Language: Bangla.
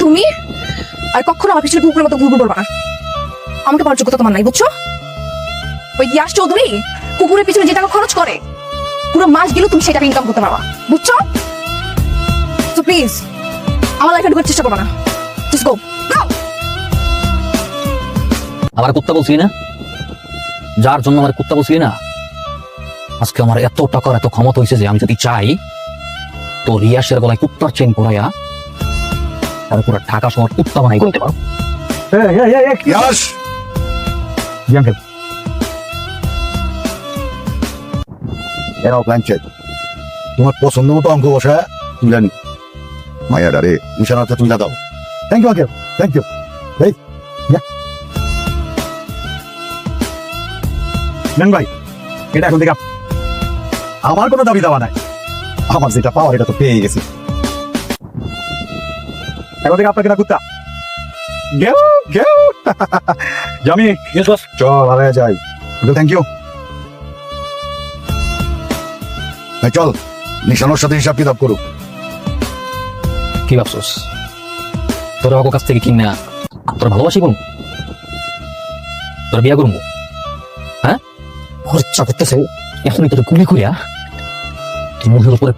তুমি আর কখনো আমার পিছনে কুকুরের মতো ঘুরঘুর করবা না। আমাকে পাওয়ার যোগ্যতা তোমার নাই, বুঝছো? ওই ইয়াশ চৌধুরী কুকুরের পিছনে যে টাকা খরচ করে পুরো মাস গেলেও তুমি সেটাকে ইনকাম করতে পারবা, বুঝছো? তো প্লিজ আমার লাইফে ঢোকার চেষ্টা করবা না। Just go. আমার কুত্তা বলছিলি না, যার জন্য আমার কুত্তা বলছিলি না, আজকে আমার এত টাকার এত ক্ষমতা হয়েছে যে আমি যদি চাই তো রিয়াসের গলায় কুত্তার চেন পরাইয়া তারপর ঢাকা শহর কুত্তা বানাই করতে পারো। ইয়াশ জি আঙ্কেল। এরাও প্ল্যানচেট তোমার পছন্দ মতো অঙ্ক বসা তুলে নি মায়াডা রে নিশানাতে তুলে দাও। Thank you uncle, thank you. এই নেন ভাই, এটা এখন থেকে আমার কোনো দাবি দাওয়া নাই, আমার যেটা পাওয়ার এটা তো পেয়ে গেছি। এখন থেকে আপনাকে না কুত্তা গেও গেও জামি চল আরে যাই। Thank you. চল নিশানোর সাথে হিসাব কিতাব করুক। কি ভাবছোস তোর বাবুর কাছ থেকে কিনা তোর ভালোবাসি করুন, তোর বিয়া করুন? হ্যাঁ, খরচা করতেছে এখনই তোর গুলি করিয়া তোর মুখের উপরে